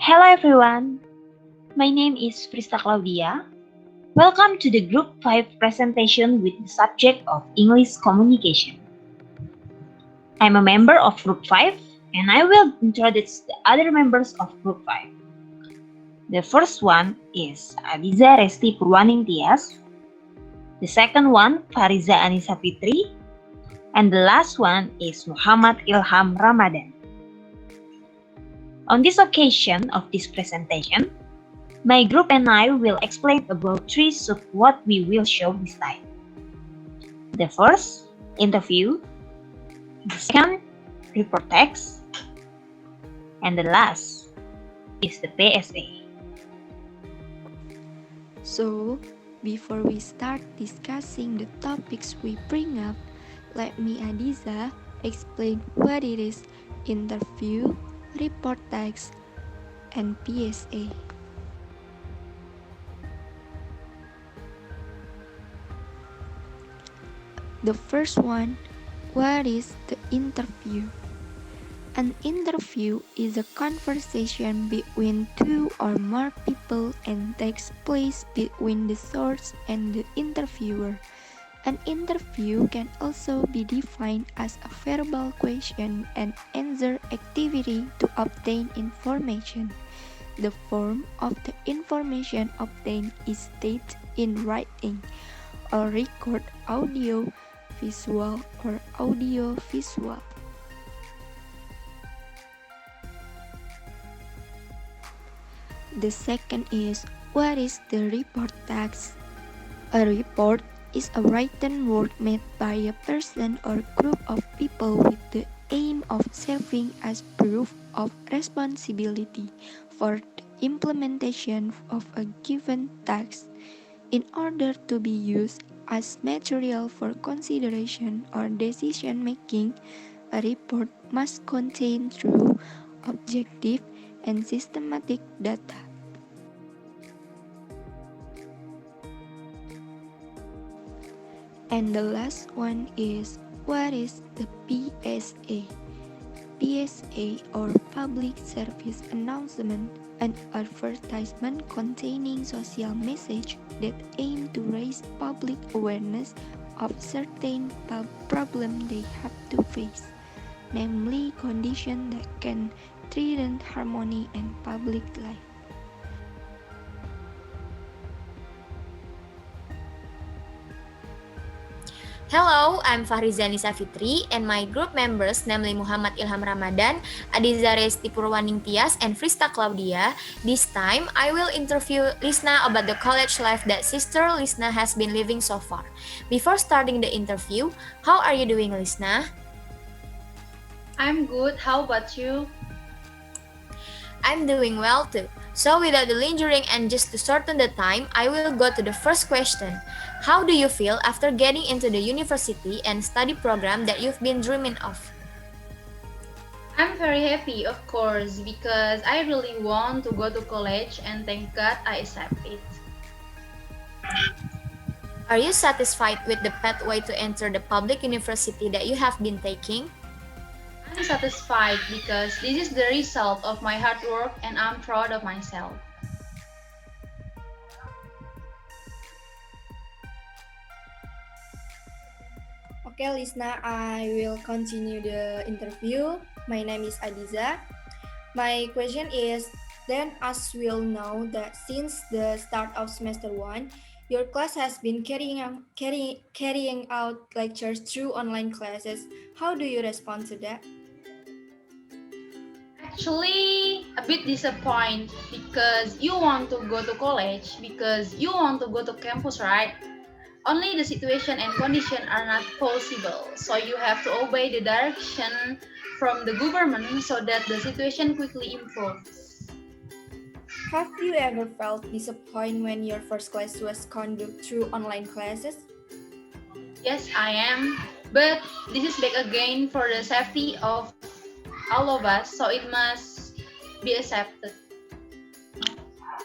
Hello everyone, my name is Vrista Claudia. Welcome to the Group 5 presentation with the subject of English communication. I'm a member of Group 5 and I will introduce the other members of Group 5. The first one is Adiza Resty Purwaningtyas. The second one, Fahriza Annisa Fitri. And the last one is Muhammad Ilham Ramadhan. On this occasion of this presentation, my group and I will explain about three of what we will show this time. The first, interview. The second, report text. And the last is the PSA. So, before we start discussing the topics we bring up, let me, Adiza, explain what it is interview, report text, and PSA. The first one, what is the interview? An interview is a conversation between two or more people and takes place between the source and the interviewer. An interview can also be defined as a verbal question and answer activity to obtain information. The form of the information obtained is stated in writing or record audio, visual, or audio-visual. The second is, what is the report text? A report is a written word made by a person or group of people with the aim of serving as proof of responsibility for the implementation of a given task. In order to be used as material for consideration or decision making, a report must contain true, objective, and systematic data. And the last one is, what is the PSA? PSA or Public Service Announcement, an advertisement containing social message that aim to raise public awareness of certain problem they have to face, namely conditions that can threaten harmony and public life. Hello, I'm Fahriza Fitri and my group members namely Muhammad Ilham Ramadhan, Adiza Resty Purwaningtyas, and Vrista Claudia. This time, I will interview Lisna about the college life that sister Lisna has been living so far. Before starting the interview, how are you doing, Lisna? I'm good, how about you? I'm doing well too. So without the lingering and just to shorten the time, I will go to the first question. How do you feel after getting into the university and study program that you've been dreaming of? I'm very happy, of course, because I really want to go to college and thank God I accept it. Are you satisfied with the pathway to enter the public university that you have been taking? I'm satisfied because this is the result of my hard work and I'm proud of myself. Okay, Lisna, I will continue the interview. My name is Adiza. My question is, then as we all know that since the start of semester 1, your class has been carrying out lectures through online classes. How do you respond to that? Actually, a bit disappointed because you want to go to college because you want to go to campus, right? Only the situation and condition are not possible, so you have to obey the direction from the government so that the situation quickly improves. Have you ever felt disappointed when your first class was conducted through online classes? Yes, I am, but this is back again for the safety of all of us, so it must be accepted.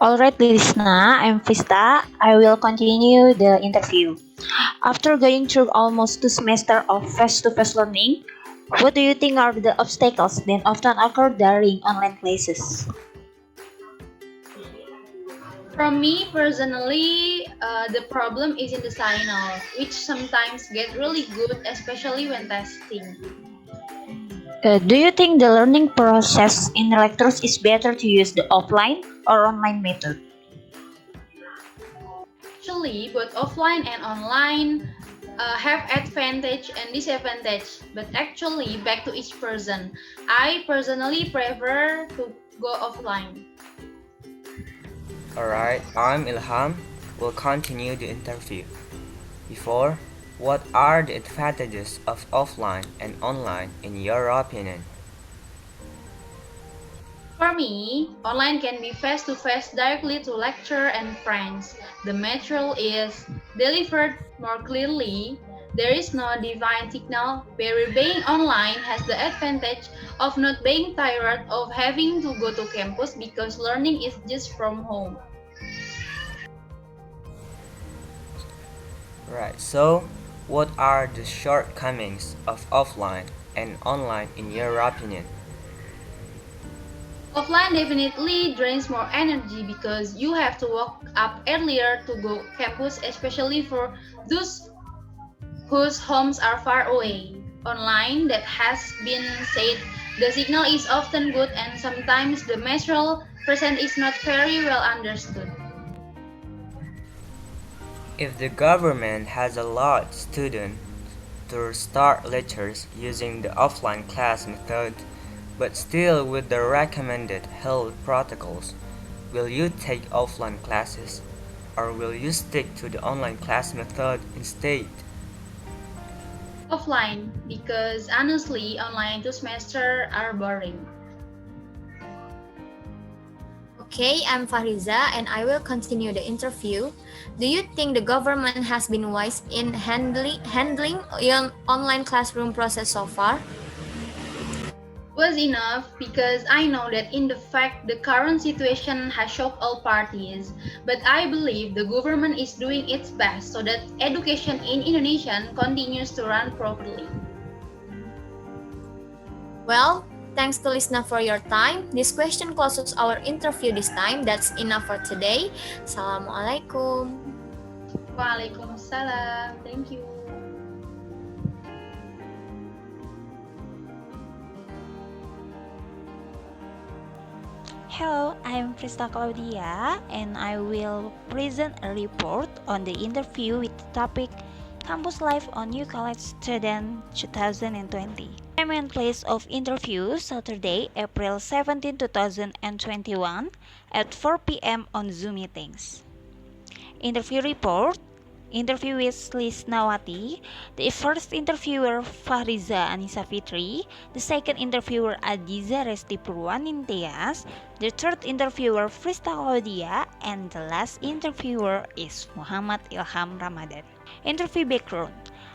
Alright, Lisna, I'm Vrista. I will continue the interview. After going through almost 2 semesters of face-to-face learning, what do you think are the obstacles that often occur during online classes? From me personally, the problem is in the signal, which sometimes get really good, especially when testing. Do you think the learning process in lectures is better to use the offline or online method? Actually, both offline and online have advantage and disadvantage, but actually back to each person. I personally prefer to go offline. Alright, I'm Ilham. We'll continue the interview. Before, what are the advantages of offline and online in your opinion? For me, online can be face to face directly to lecturer and friends. The material is delivered more clearly. There is no divine signal, where being online has the advantage of not being tired of having to go to campus because learning is just from home. Right, so what are the shortcomings of offline and online in your opinion? Offline definitely drains more energy because you have to wake up earlier to go campus, especially for those whose homes are far away. Online, that has been said, the signal is often good and sometimes the material present is not very well understood. If the government has allowed students to start lectures using the offline class method, but still with the recommended health protocols, will you take offline classes or will you stick to the online class method instead? Offline, because honestly, online two semester are boring. Okay, I'm Fahriza and I will continue the interview. Do you think the government has been wise in handling young online classroom process so far? Was enough because I know that in the fact the current situation has shocked all parties, but I believe the government is doing its best so that education in Indonesia continues to run properly. Well, thanks to listener for your time. This question closes our interview this time. That's enough for today. Assalamualaikum. Waalaikumsalam. Thank you. Hello, I'm Vrista Claudia and I will present a report on the interview with the topic Campus Life on New College Student 2020. Time and place of interview Saturday, April 17, 2021 at 4 p.m. on Zoom meetings. Interview report. Interview with Lisnawati, the first interviewer Fahriza Annisa Fitri, the second interviewer Adiza Resty Purwaningtyas, the third interviewer Vrista Claudia, and the last interviewer is Muhammad Ilham Ramadhan. Interview background.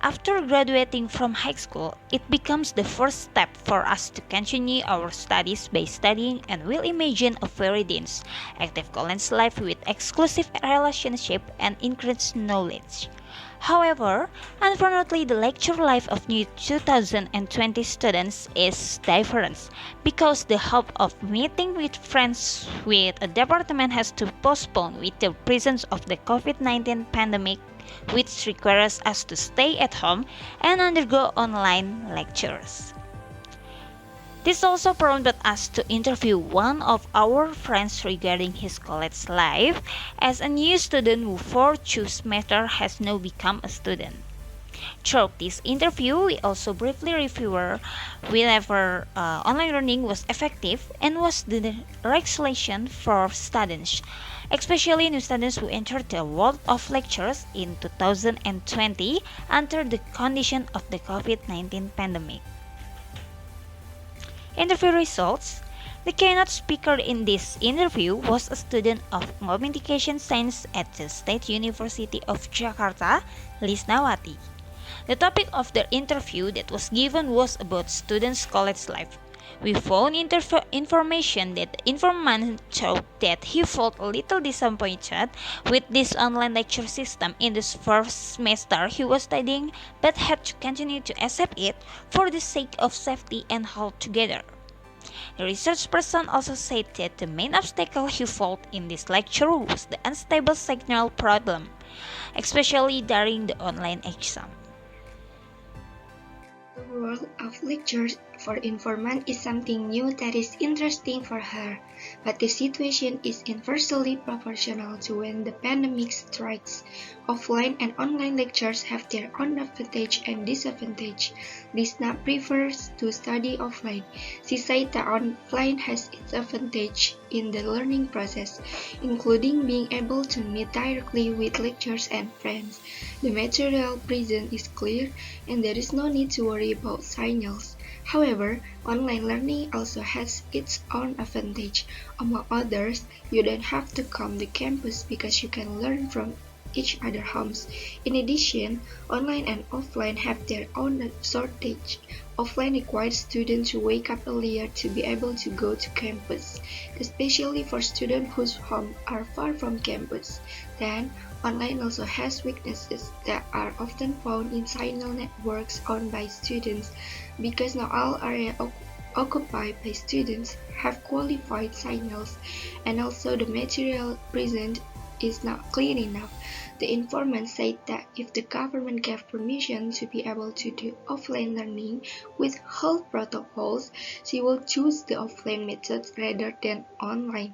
After graduating from high school, it becomes the first step for us to continue our studies by studying and will imagine a very dense, active college life with exclusive relationship and increased knowledge. However, unfortunately, the lecture life of new 2020 students is different because the hope of meeting with friends with a department has to postpone with the presence of the COVID-19 pandemic, which requires us to stay at home and undergo online lectures. This also prompted us to interview one of our friends regarding his college life as a new student who for 2 semesters has now become a student. Throughout this interview, we also briefly review whether online learning was effective and was the right solution for students, especially new students who entered the world of lectures in 2020 under the condition of the COVID-19 pandemic. Interview results. The keynote speaker in this interview was a student of Communication Science at the State University of Jakarta, Lisnawati. The topic of the interview that was given was about students' college life. We found information that the informant showed that he felt a little disappointed with this online lecture system in this first semester he was studying, but had to continue to accept it for the sake of safety and health together. The research person also said that the main obstacle he felt in this lecture was the unstable signal problem, especially during the online exam. The world of lectures for informant is something new that is interesting for her, but the situation is inversely proportional to when the pandemic strikes. Offline and online lectures have their own advantage and disadvantage. Lisna prefers to study offline. She said that offline has its advantage in the learning process, including being able to meet directly with lecturers and friends. The material present is clear, and there is no need to worry about signals. However, online learning also has its own advantage. Among others, you don't have to come to campus because you can learn from each other's homes. In addition, online and offline have their own advantage. Offline requires students to wake up earlier to be able to go to campus, especially for students whose homes are far from campus. Then, online also has weaknesses that are often found in signal networks owned by students, because not all areas occupied by students have qualified signals, and also the material present is not clear enough. The informant said that if the government gave permission to be able to do offline learning with health protocols, she will choose the offline method rather than online.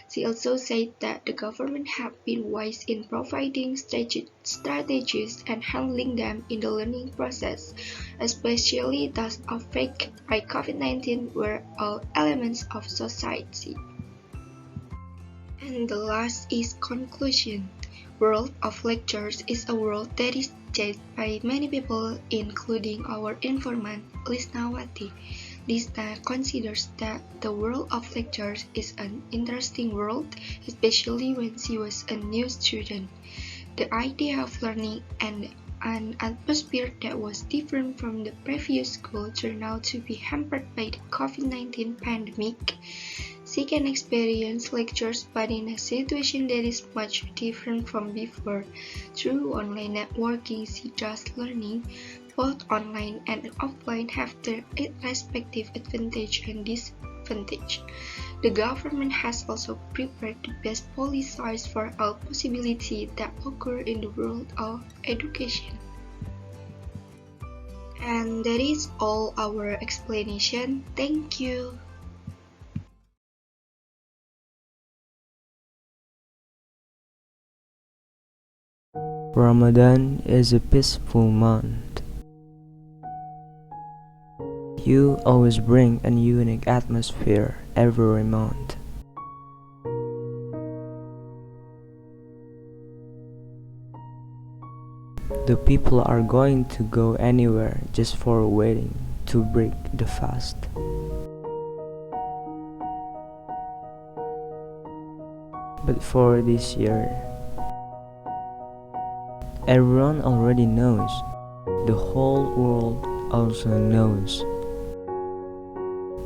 She also said that the government have been wise in providing strategies and handling them in the learning process, especially those affected by COVID-19 were all elements of society. And the last is conclusion. World of lectures is a world that is judged by many people, including our informant, Lisnawati. Lisna considers that the world of lectures is an interesting world, especially when she was a new student. The idea of learning and an atmosphere that was different from the previous school turned out to be hampered by the COVID-19 pandemic. She can experience lectures, but in a situation that is much different from before. Through online networking, she does learning. Both online and offline have their respective advantage and disadvantage. The government has also prepared the best policies for all possibilities that occur in the world of education. And that is all our explanation. Thank you. Ramadan is a peaceful month. You always bring a unique atmosphere every month. The people are going to go anywhere just for waiting to break the fast. But for this year, everyone already knows. The whole world also knows.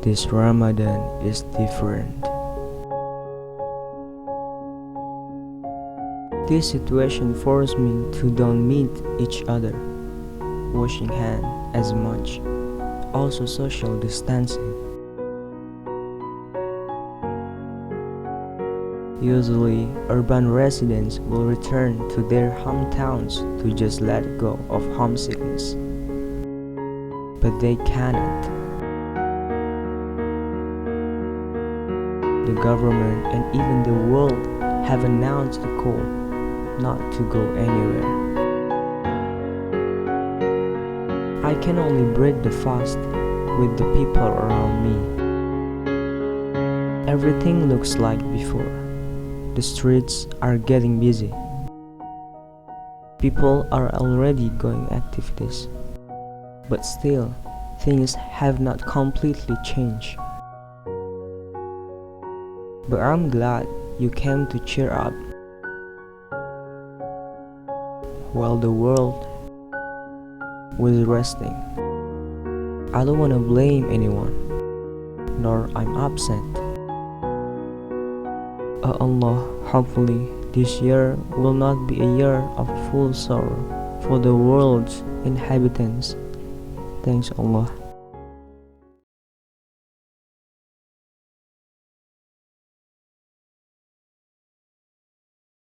This Ramadan is different. This situation forced me to don't meet each other, washing hands as much, also social distancing. Usually, urban residents will return to their hometowns to just let go of homesickness. But they cannot. The government and even the world have announced a call not to go anywhere. I can only break the fast with the people around me. Everything looks like before. The streets are getting busy. People are already going activities. But still, things have not completely changed. But I'm glad you came to cheer up. While the world was resting. I don't want to blame anyone, nor I'm upset. Oh Allah, hopefully this year will not be a year of full sorrow for the world's inhabitants. Thanks Allah.